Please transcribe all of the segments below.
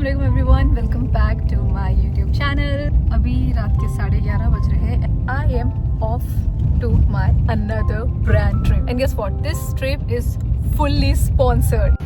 अस्सलाम वालेकुम everyone, welcome back to my YouTube channel. अभी रात के 11:30 बज रहे हैं। I am off to my another brand trip and guess what, this trip is fully sponsored.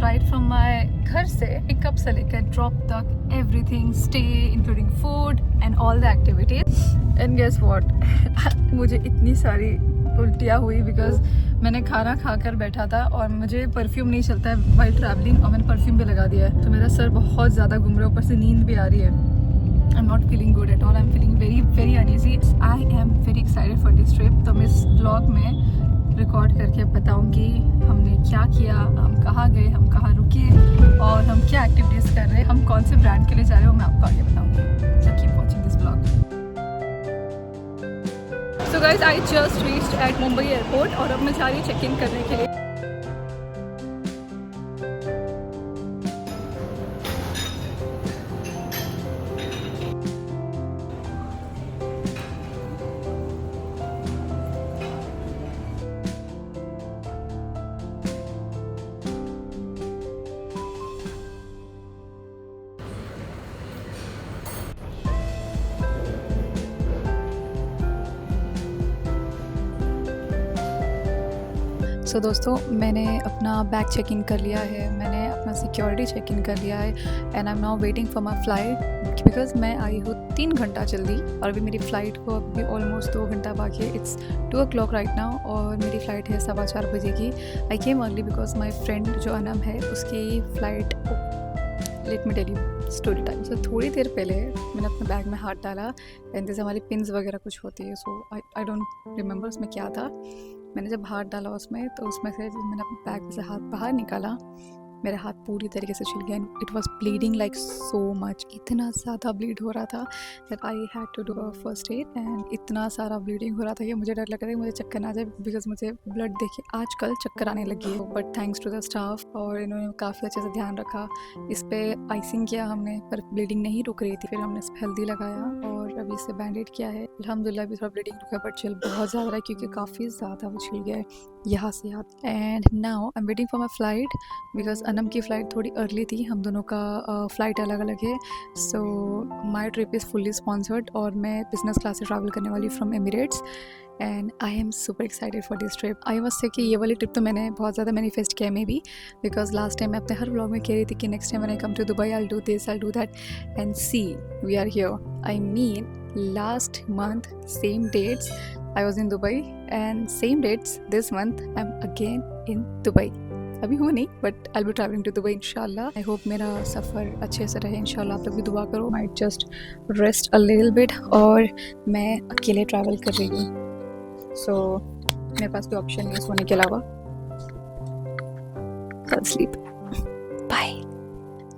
Right from my घर से पिकअप से लेकर ड्रॉप तक everything, stay including food and all the activities. And guess what, मुझे इतनी सारी उल्टियाँ हुई because मैंने खाना खाकर बैठा था और मुझे परफ्यूम नहीं चलता है वाइल ट्रैवलिंग, और मैंने परफ्यूम भी लगा दिया है तो मेरा सर बहुत ज़्यादा घूम रहा है, ऊपर से नींद भी आ रही है। I am not feeling good at all, I am feeling very very uneasy. I am very excited for this trip. तो मैं इस ब्लॉग में रिकॉर्ड करके बताऊंगी हमने क्या किया, हम कहाँ गए, हम कहाँ रुके और हम क्या एक्टिविटीज़ कर रहे हैं, हम कौन से ब्रांड के लिए जा रहे हैं, वो मैं आपको आगे बताऊंगी। So keep watching this blog. So guys, I just reached at Mumbai airport और अब मैं जा रही हूँ चेक इन करने के लिए। सो दोस्तों, मैंने अपना बैग चेक इन कर लिया है, मैंने अपना सिक्योरिटी चेक इन कर लिया है and I am now waiting for my flight because मैं आई हूँ 3 घंटा जल्दी और अभी मेरी फ़्लाइट को अभी ऑलमोस्ट 2 घंटा बाकी है। इट्स 2 o'clock राइट नाउ और मेरी फ़्लाइट है 4:15 बजे की। I came early because my friend जो अनम है उसकी flight, let me tell you story time. So थोड़ी देर पहले मैंने अपने बैग में हाथ डाला एंड जैसे हमारी पिन्स वगैरह कुछ होती है, सो आई डोंट रिमेंबर उसमें क्या था। मैंने जब हाथ डाला उसमें तो उसमें से मैंने अपने बैग में से हाथ बाहर निकाला, मेरा हाथ पूरी तरीके से छिल गया and it was bleeding like so much. इतना ज़्यादा ब्लीड हो रहा था that I had to do a first aid and इतना सारा ब्लीडिंग हो रहा था कि मुझे डर लग रहा था कि मुझे चक्कर ना आ जाए बिकॉज मुझे ब्लड देख के आजकल चक्कर आने लगी है। But thanks to the staff और इन्होंने काफ़ी अच्छे से ध्यान रखा। इस पर आइसिंग किया हमने पर ब्लीडिंग नहीं रुक रही थी। फिर हमने इस पर हल्दी लगाया और अभी इसे बैंडेड किया है। अल्हम्दुलिल्लाह अभी थोड़ा ब्लीडिंग रुका बट चिल बहुत ज़्यादा है क्योंकि काफ़ी ज़्यादा वो छिल गया है यहाँ से हाथ। And now I am waiting for my flight because Anam की फ़्लाइट थोड़ी अर्ली थी, हम दोनों का फ़्लाइट अलग अलग है। सो माई ट्रिप इज़ फुल्ली स्पॉन्सर्ड और मैं बिजनेस क्लास से ट्रैवल करने वाली from Emirates and I am super excited for this trip. I must say कि ये वाली ट्रिप तो मैंने बहुत ज़्यादा मैनिफेस्ट किया maybe because last time मैं अपने हर व्लॉग में कह रही थी कि next time when I come to Dubai I will do this, I will do that and see we are here. I mean last month same dates I was in Dubai and same dates this month I'm again in Dubai। अभी हूँ नहीं but I be travelling to Dubai इंशाल्लाह। I hope मेरा सफ़र अच्छे से रहे इंशाल्लाह। आप लोग भी दुआ करो। Might just rest a little bit और मैं अकेले ट्रैवल कर रही हूँ सो मेरे पास कोई ऑप्शन नहीं है सोने के अलावा। Sleep by.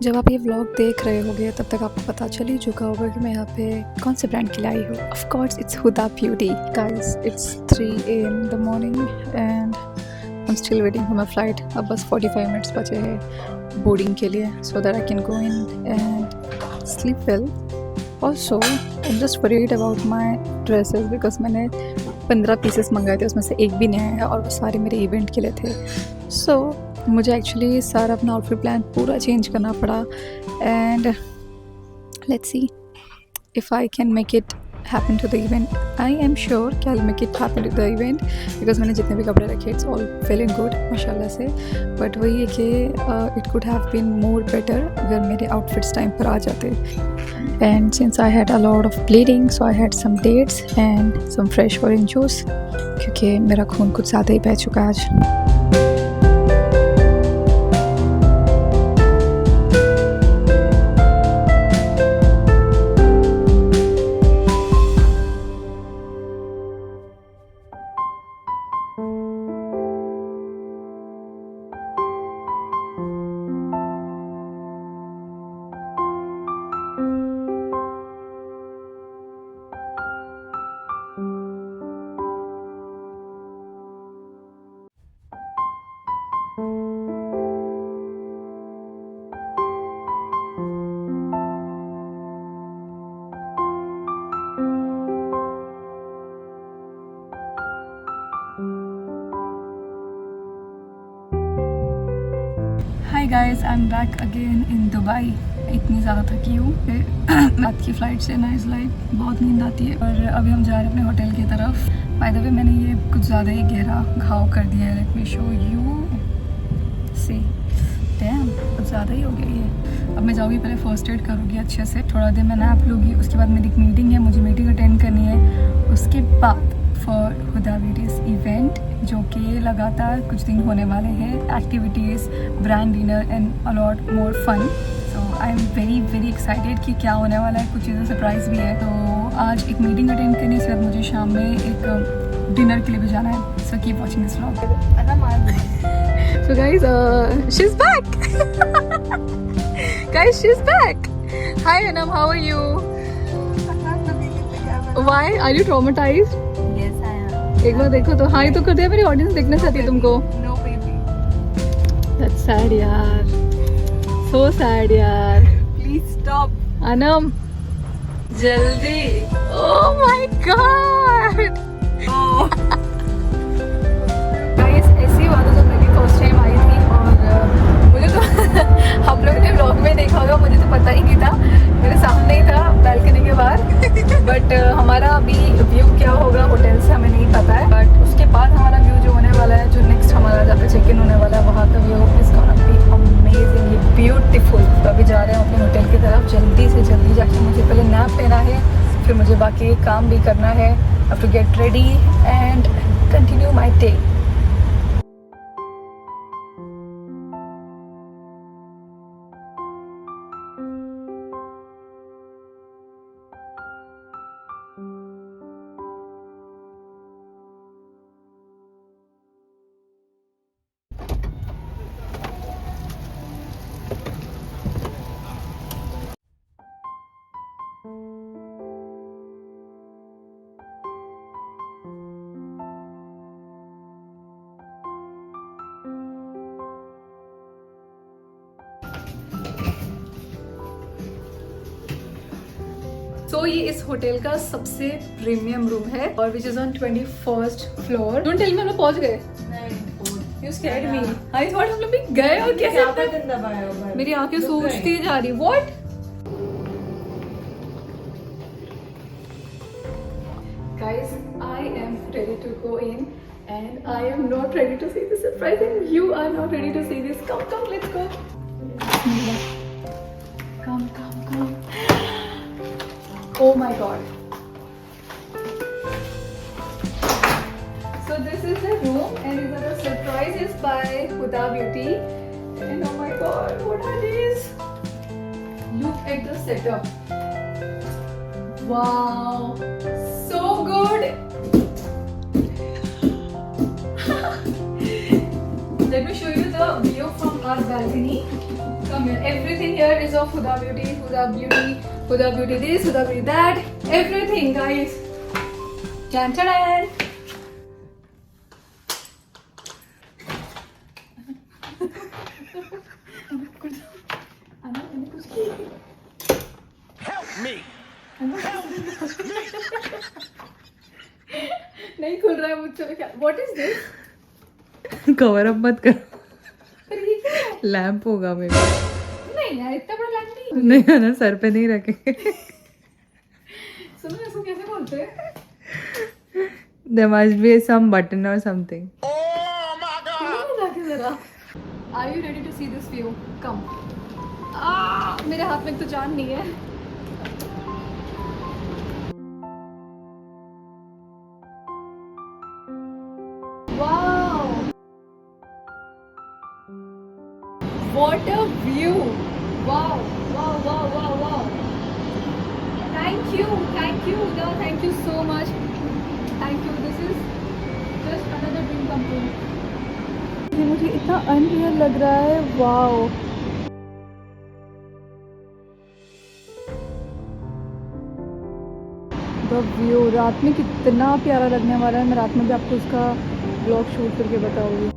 जब आप ये व्लॉग देख रहे होगे तब तक आपको पता चल ही चुका होगा कि मैं यहाँ पे कौन से ब्रांड के लिए आई हूँ। Of course it's Huda Beauty. Guys it's 3 AM in the morning and I am still waiting for my flight. अब बस 45 मिनट्स बचे हैं बोर्डिंग के लिए so that I can go in and sleep well. Also I am just worried about my dresses because मैंने 15 pieces मंगाए थे, उसमें से एक भी नहीं आया और वो सारे मेरे इवेंट के लिए थे। सो मुझे एक्चुअली सारा अपना आउटफिट प्लान पूरा चेंज करना पड़ा and let's see if I can make it happen to the event. I am sure कि I will make it happen to the event because मैंने जितने भी कपड़े रखे इट्स ऑल फीलिंग गुड माशाल्लाह से। बट वही है कि it could have been more better अगर मेरे आउटफिट्स टाइम पर आ जाते। And since I had a lot of bleeding so I had some dates and some fresh orange juice क्योंकि मेरा खून कुछ ज़्यादा ही बह चुका है आज। Guys, I am back again in Dubai. इतनी ज़्यादा थकी हूँ रात की फ़्लाइट से। नाइस लाइट, बहुत नींद आती है। और अभी हम जा रहे हैं अपने होटल की तरफ। बाय द वे, मैंने ये कुछ ज़्यादा ही गहरा घाव कर दिया है। Let me show you. See damn, कुछ ज़्यादा ही हो गया ये। अब मैं जाऊँगी, पहले फर्स्ट एड करूँगी अच्छे से, थोड़ा देर मैं नैप लूँगी। उसके बाद मेरी एक मीटिंग है, मुझे मीटिंग अटेंड करनी है। उसके बाद फॉर हुदा ब्यूटीज़ इवेंट, जो कि लगातार कुछ दिन होने वाले हैं। Activities, brand dinner and a lot more fun. So I am very very excited कि क्या होने वाला है। कुछ चीज़ें सरप्राइज़ भी है। तो आज एक मीटिंग अटेंड करनी है, इसके बाद मुझे शाम में एक डिनर के लिए भी जाना है। So keep watching this vlog. So guys, she's back. Guys, she's back. Hi Anam, how are you? Why? Are you traumatized? Yes, I am. एक बार देखो तो, हाई तो कर दिया। मेरी ऑडियंस देखना चाहती है तुमको। No baby. That's sad यार, so sad यार। Please stop. Anam, जल्दी। Oh my God. Oh. Guys, ऐसी बात है, जब मैं भी फर्स्ट टाइम आई थी और मुझे तो आप लोगों ने व्लॉग में देखा होगा, मुझे तो पता ही नहीं था। मेरे सामने ही था बैल्कनी के बाहर। बट हमारा अभी व्यू क्या होगा होटल से हमें नहीं पता है। बट उसके बाद हमारा व्यू जो होने वाला है, जो नेक्स्ट हमारा जहाँ पे चेक इन होने वाला है, वहाँ का view is gonna be amazingly beautiful. तो अभी जा रहे हैं अपने होटल की तरफ। जल्दी से जल्दी जाके मुझे पहले नैप लेना है, फिर मुझे बाकी काम भी करना है। I have to get ready and continue my day. तो ये इस होटल का सबसे प्रीमियम रूम है और which is on 21st floor. Don't tell me हम लोग पहुंच गए। You scared me. I thought हम लोग भी गए और कैसे मेरी आंखें सूजती जा रही। What? Guys, I am ready to go in and I am not ready to see this surprise and you are not ready to see this. Come, let's go. Come. Oh my God. So this is the room and these are the surprises by Huda Beauty. And oh my God, what are these? Look at the setup. Wow, so good. Let me show you the view from our balcony. Come here. Everything here is of Huda Beauty, Huda Beauty this, Huda Beauty that. Everything, guys. Jan tadan. Help me! नहीं खुल रहा है मुझसे। क्या? What is this? Cover up मत कर। पर ये क्या है? लैंप होगा मेरे। नहीं यार, इतना बड़ा लैंप नहीं। नहीं है ना, सर पे नहीं रखेंगे। सुनो, इसको कैसे बोलते हैं? There must be some button or something. Oh my God! खुलो जाके जरा। Are you ready to see this view? Come. मेरे हाथ में तो जान नहीं है। Wow! What a view! Wow! Thank you, Uda. Thank you so much. Thank you. This is just another dream come true. ये मुझे इतना अनरियल लग रहा है। वाओ! द व्यू रात में कितना प्यारा लगने वाला है। मैं रात में भी आपको उसका ब्लॉग शूट करके बताऊंगी।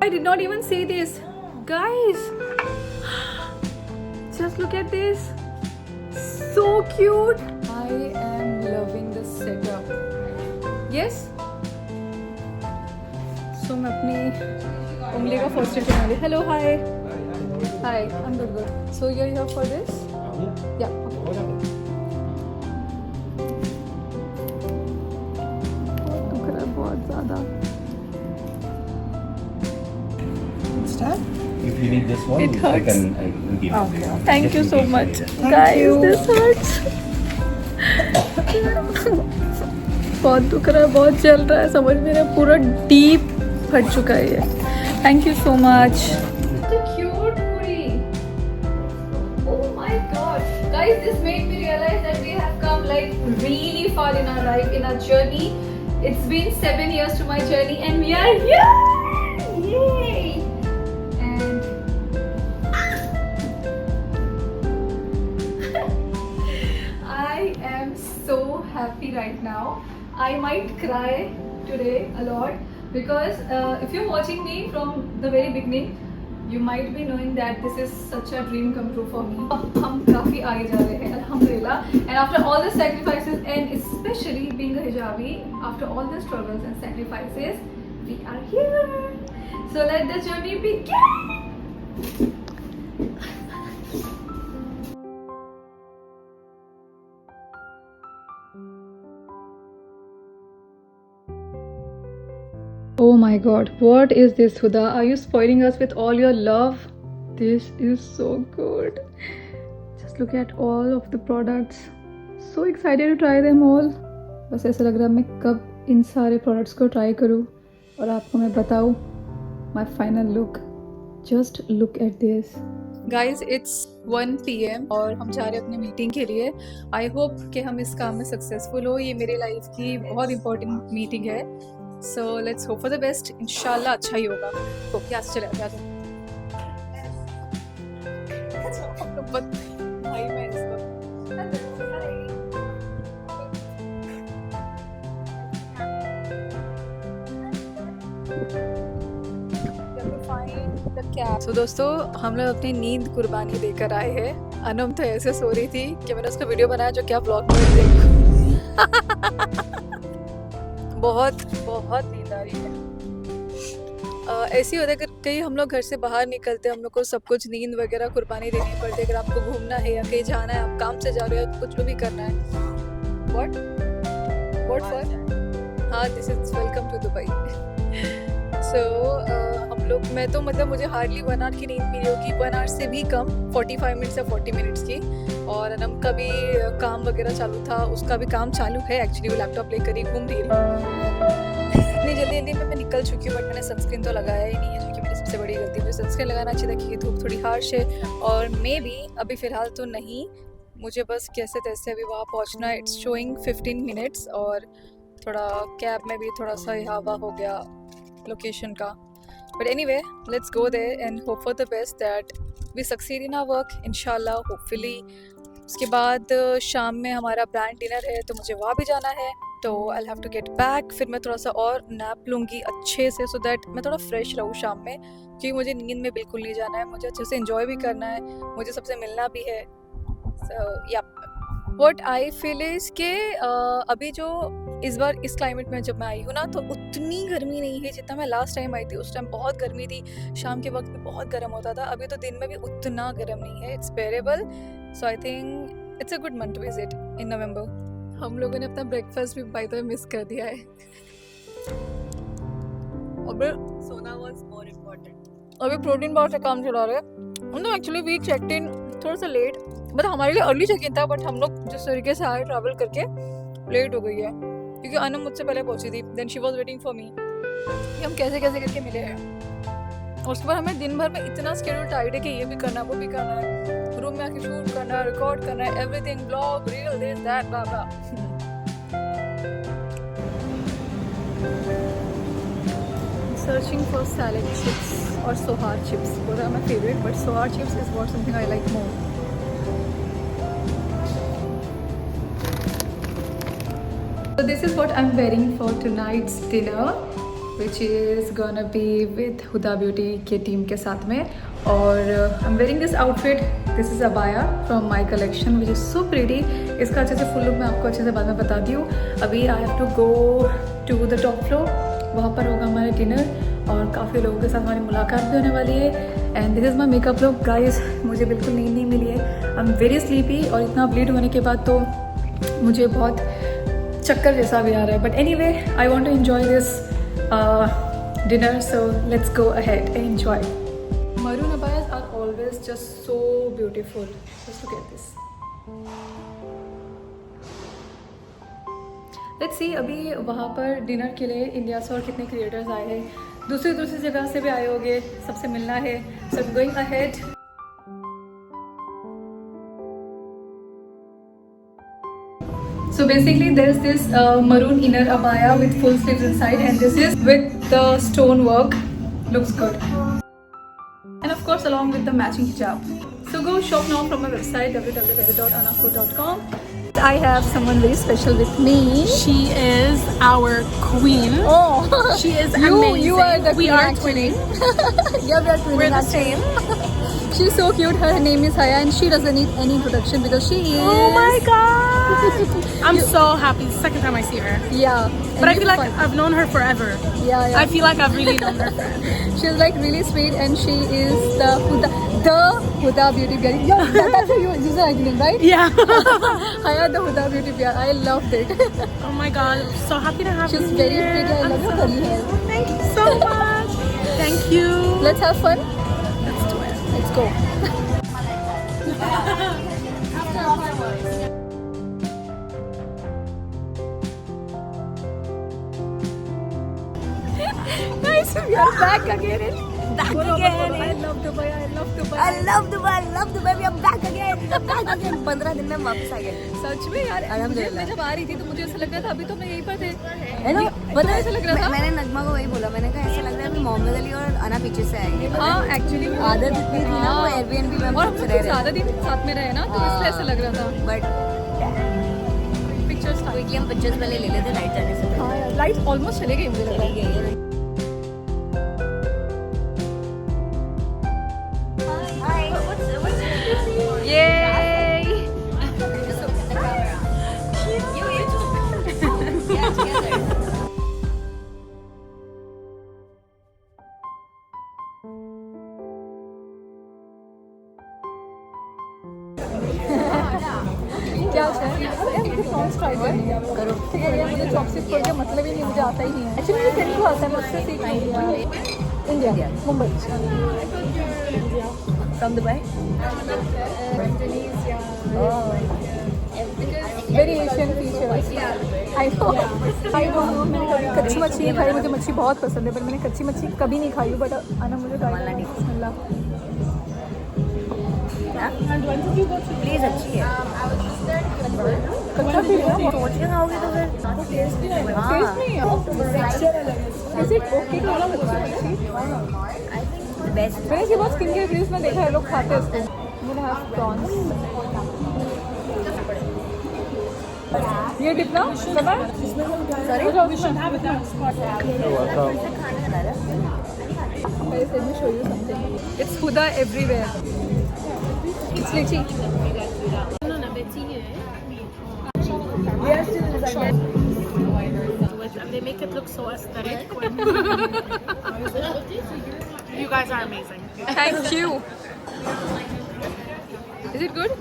I did not even see this, guys. Just look at this. So cute. I am loving this setup. Yes. सो मैं अपनी उंगली का फर्स्ट एड बना ली. Hello hi hi I am good. So you are here for this. या दुख रहा है बहुत ज़्यादा. If you need this one, It hurts. I can give it. Thank you Just so in much. case. Guys, this hurts. बहुत दुख रहा है, बहुत जल रहा है, समझ में नहीं, पूरा डीप फट चुका है ये. Thank you so much. Cute puri. Oh my god. Guys, this made me realize that we have come like really far in our life, in our journey. It's been 7 years to my journey and we are here. Yay! I am so happy right now. I might cry today a lot because if you're watching me from the very beginning, you might be knowing that this is such a dream come true for me. अब हम काफ़ी आगे जा रहे हैं, अल्हम्दुलिल्लाह. And after all the sacrifices and especially being a hijabi, after all the struggles and sacrifices, we are here. So let the journey begin. Oh my god, what is this, Huda? Are you spoiling us with all your love? This is so good. Just look at all of the products. So excited to try them all. बस ऐसा लग रहा है मैं कब इन सारे products को try करूँ और आपको मैं बताऊँ my final look. Just look at this. Guys, it's 1 PM और हम जा रहे हैं अपनी मीटिंग के लिए. I hope कि हम इस काम में सक्सेसफुल हो. ये मेरे लाइफ की बहुत इंपॉर्टेंट मीटिंग है. So let's hope for the best. इंशाल्लाह अच्छा ही होगा. तो क्या चले जा दो. भाई मैं इसको. So दोस्तों हम लोग अपनी नींद कुर्बानी देकर आए हैं. अनम तो ऐसे सो रही थी कि मैंने उसका वीडियो बनाया जो क्या ब्लॉग में देखो. बहुत बहुत नींद आ रही है. ऐसी होता है कि कहीं हम लोग घर से बाहर निकलते हैं, हम लोग को सब कुछ नींद वगैरह कुर्बानी देनी पड़ती है. अगर आपको घूमना है या कहीं जाना है, आप काम से जा रहे हो, कुछ भी करना है. What for? हाँ, this is welcome to Dubai. So हम लोग, मैं तो मतलब मुझे हार्डली 1 आवर की नींद मिली होगी, 1 आवर से भी कम, 45 मिनट्स या 40 मिनट्स की. और अनम का भी काम वगैरह चालू था, उसका भी काम चालू है एक्चुअली. वो लैपटॉप लेकर ही घूम रही है. इतनी जल्दी में मैं निकल चुकी हूँ, बट मैंने सनस्क्रीन तो लगाया ही नहीं है, जो कि मेरी सबसे बड़ी गलती. मुझे सनस्क्रीन लगाना अच्छी था कि धूप थोड़ी हार्श है. और मे बी अभी फ़िलहाल तो नहीं, मुझे बस कैसे तैसे अभी वहाँ पहुँचना है. इट्स शोइंग 15 मिनट्स और थोड़ा कैब में भी थोड़ा सा हवा हो गया लोकेशन का. But anyway, let's go there and hope for the best that we succeed in our work इंशाल्लाह, होपफुली. उसके बाद शाम में हमारा ब्रांड डिनर है, तो मुझे वहाँ भी जाना है. तो I have to get back. फिर मैं थोड़ा सा और नैप लूँगी अच्छे से, सो दैट मैं थोड़ा फ्रेश रहूँ शाम में, क्योंकि मुझे नींद में बिल्कुल नहीं जाना है. मुझे अच्छे से एंजॉय भी करना है, मुझे सबसे मिलना भी है. सो या व्हाट आई फील इज़ के अभी जो इस बार इस क्लाइमेट में जब मैं आई हूँ ना, तो उतनी गर्मी नहीं है जितना मैं लास्ट टाइम आई थी. उस टाइम बहुत गर्मी थी, शाम के वक्त भी बहुत गर्म होता था. अभी तो दिन में भी उतना गर्म नहीं है. It's bearable. So I think it's a good month to visit in November. हम लोगों ने अपना ब्रेकफास्ट भी बाय द वे मिस कर दिया है. अभी सोना वाज मोर इम्पोर्टेंट. अभी प्रोटीन बार से काम चला रहे हैं. हम लोग एक्चुअली वी चेक्ड इन थोड़ा सा लेट, मतलब हमारे लिए अर्ली चेक इन था, बट हम लोग जिस तरीके से आए ट्रैवल करके लेट हो गई है, क्योंकि अनम मुझसे पहले पहुंची थी. Then she was waiting for me. हम कैसे कैसे करके मिले हैं. और उसके बाद हमें दिन भर में इतना स्केड्यूल टाइट है कि ये भी करना है, वो भी करना है, रूम में आके शूट करना है, रिकॉर्ड करना है, everything, blog, reel, this that blah blah. Searching for salad chips or sohar chips. Both are my favorite, but sohar chips is what something I like more. So this is what I'm wearing for tonight's dinner, which is gonna be with Huda Beauty के team के साथ में. और I'm wearing this outfit. This is abaya from my collection, which is so pretty. इसका अच्छे से full look मैं आपको अच्छे से बाद में बताती हूँ. अभी I have to go to the top floor. वहाँ पर होगा हमारा डिनर और काफ़ी लोगों के साथ हमारी मुलाकात भी होने वाली है। And this is my makeup look guys. मुझे बिल्कुल नींद नहीं मिली है, आई एम वेरी स्लीपी, और इतना ब्लीड होने के बाद तो मुझे बहुत चक्कर जैसा भी आ रहा है। But anyway I want to enjoy this dinner, so let's go ahead and enjoy. Maroon abayas are always just so beautiful. Just look at this. Let's see अभी वहाँ पर डिनर के लिए इंडिया से और कितने क्रिएटर्स आए हैं, दूसरी जगह से भी आए होंगे, सबसे मिलना है। So I'm going ahead. So basically there's this maroon inner abaya with full sleeves inside, and this is with the stone work. Looks good. And of course along with the matching hijab. So go shop now from my website www.anako.com. I have someone very special with me. She is our queen. Oh, She is amazing. You are the we queen, are actually. twinning. Yeah, we are twinning. We're the actually. same. She's so cute. Her name is Haya, and she doesn't need any introduction because she is. Oh my god! I'm so happy. It's the second time I see her. Yeah. But I feel like I've known her forever. Yeah. I feel like I've really known her forever. She's like really sweet, and she is the Huda beauty PR. Yeah, that's what you use her name, right? Yeah. Haya, the Huda beauty PR. I loved it. Oh my god! I'm so happy to have She's you very here. pretty. I love her curly hair. Thank you so much. Thank you. Let's have fun. Let's do it. Let's go. Guys, we are back again. Back again. I love Dubai. I love Dubai. I love Dubai. I love Dubai. We are back again. We are back again. 15 दिन में हम वापस आ गए. सच में यार, अल्हम्दुलिल्लाह. मैं जब आ रही थी तो मुझे ऐसा लग रहा था अभी तो मैं यहीं पर थे। है ना? पता है ऐसा लग रहा था? मैंने नगमा को वही बोला. मैंने कहा ऐसा लग रहा है कि मोहम्मद अली और अना पीछे से आएंगे. हाँ, एक्चुअली आदत इतनी थी ना, वो Airbnb में हम और हम सबसे लोग रह रहे ज़्यादा दिन साथ में रहे ना, तो इसलिए ऐसा लग रहा था। बट पिक्चर्स क्विकली हम पिक्चर्स पहले ले लेते लाइट जाने से पहले. हाँ यार, लाइट ऑलमोस्ट चले गई मुझे लग रहा है। क्या है यार, मुझे सॉन्ग्स ट्राई करो। ठीक है यार, मुझे चॉपस्टिक खोल के मतलब ही नहीं, मुझे आता ही नहीं है। एक्चुअली मेरे फ्रेंड को आता है, मैं उससे सीख रही हूँ। India, Mumbai. From Dubai. Very Asian features. I know मैंने कभी कच्ची मच्छी नहीं खाई, मुझे मच्छी बहुत पसंद है, पर मैंने कच्ची मच्छी कभी नहीं खाई। बट आना मुझे प्लीज अच्छी है. कच्चा फील है, सोच के खाओगे तो फिर टेस्ट नहीं है। Is it okay to have machhi? Best. मैंने इसके बाद स्किन केयर वीडियोस में देखा है लोग खाते हैं इसको। मुझे हैव प्रॉन्स। ये डिप ना करना sorry let me show you something. It's Huda everywhere. It's lychee. Yes, And they make it look so aesthetic. You guys are amazing. thank you. Is it good?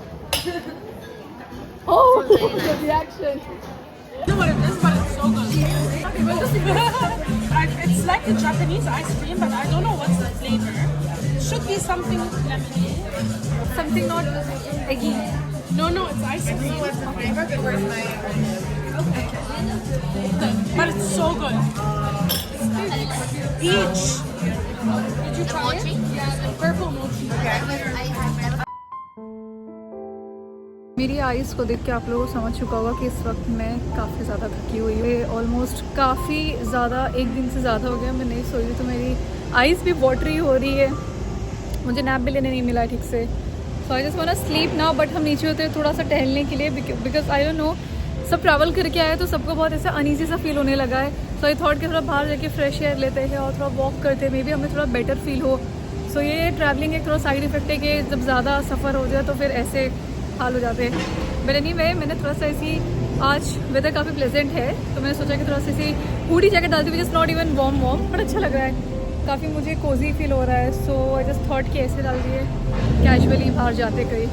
Oh, the reaction. I know what it is, but it's so good. It's like a Japanese ice cream, but I don't know what's the flavor. Should be something lemony. Something not eggy. No, it's ice cream. But it's so good. Peach. Did you try it? Yeah, the purple mochi. मेरी eyes को देख के आप लोगों को समझ चुका होगा कि इस वक्त मैं काफ़ी ज़्यादा थकी हुई हूँ। ऑलमोस्ट काफ़ी ज़्यादा, एक दिन से ज़्यादा हो गया मैं नहीं सोई हूँ, तो मेरी आइज़ भी वाटरी हो रही है। मुझे नैप भी लेने नहीं मिला ठीक से। So I just want to sleep now. But हम नीचे होते हैं थोड़ा सा टहलने के लिए, बिकॉज आई डोंट नो, सब ट्रैवल करके आए तो सबको बहुत ऐसा अनईजी सा फील होने लगा है। सो आई थॉट कि थोड़ा बाहर जाके फ्रेश एयर लेते हैं और थोड़ा वॉक करते हैं, मे बी हमें थोड़ा बेटर फील हो। सो ये ट्रैवलिंग एक थोड़ा साइड इफेक्ट है कि जब ज़्यादा सफ़र हो जाए तो फिर ऐसे हाल हो जाते हैं। बट एनीवे, मैंने थोड़ा सा ऐसी, आज वेदर काफ़ी प्लेजेंट है तो मैंने सोचा कि थोड़ा सा ऐसी हुडी जैकेट डालती हुई, just not even warm but अच्छा लग रहा है। काफ़ी मुझे कोजी फील हो रहा है, सो आई जस्ट थॉट कि ऐसे डाल दिए कैजुअली बाहर जाते कहीं।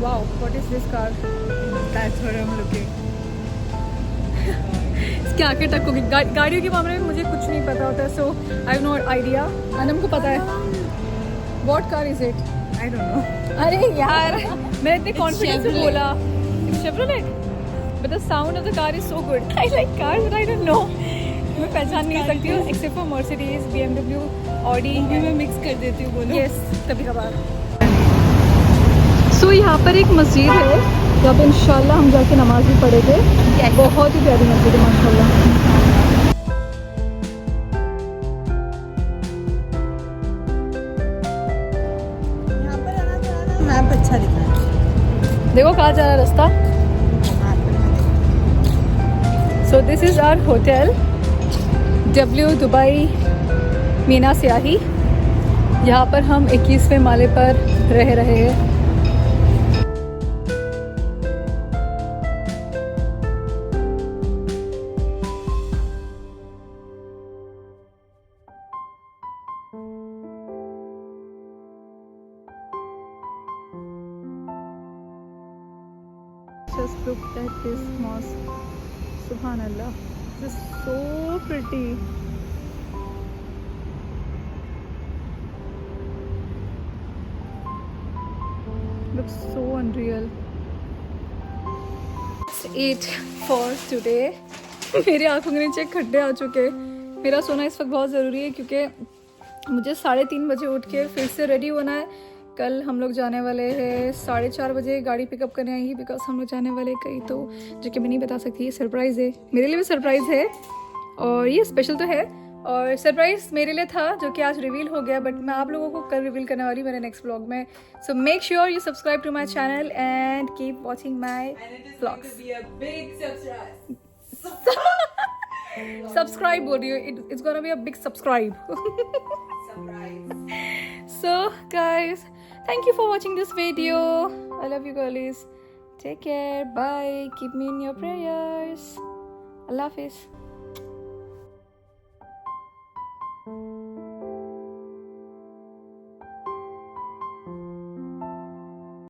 Wow, what is this car? That's what I'm looking. इसके आगे तक होगी। गाड़ियों के मामले में मुझे कुछ नहीं पता होता, so I have no idea. Anam को पता है। What car is it? I don't know. अरे यार, मैंने इतने कॉन्फिडेंस से बोला Chevrolet, but the sound of the car is so good. I like cars but I don't no, मैं पहचान नहीं सकती हूँ except for Mercedes, BMW, Audi. मैं mix कर देती हूँ, बोलो. यस, कभी कभार। सो यहाँ पर एक मस्जिद है जहाँ पे इंशाल्लाह हम जाके नमाज भी पढ़ेंगे। बहुत ही प्यारी मस्जिद है माशाल्लाह। यहाँ पर आना थोड़ा ना मैप अच्छा दिख रहा है. देखो कहाँ जा रहा है रास्ता। So this is our hotel W Dubai Mina Seyahi. यहाँ पर हम 21वें माले पर रह रहे हैं। Just look at this mosque. Subhanallah, this is so pretty. Looks so unreal. It's 8 for today. मेरे आंखों के नीचे खड्डे आ चुके। मेरा सोना इस वक्त बहुत ज़रूरी है क्योंकि मुझे 3:30 बजे उठ के फिर से रेडी होना है। कल हम लोग जाने वाले हैं 4:30 बजे, गाड़ी पिकअप करने आएंगी बिकॉज हम लोग जाने वाले कहीं, तो जो कि मैं नहीं बता सकती। ये सरप्राइज़ है, मेरे लिए भी सरप्राइज़ है और ये स्पेशल तो है। और सरप्राइज़ मेरे लिए था जो कि आज रिवील हो गया, बट मैं आप लोगों को कल रिवील करने वाली मेरे नेक्स्ट व्लॉग में। So make sure you subscribe to my channel and keep watching my vlogs. Subscribe बोल रही हूँ, it's gonna be a big subscribe. So guys, thank you for watching this video. I love you girlies. Take care. Bye. Keep me in your prayers. Allah Hafiz.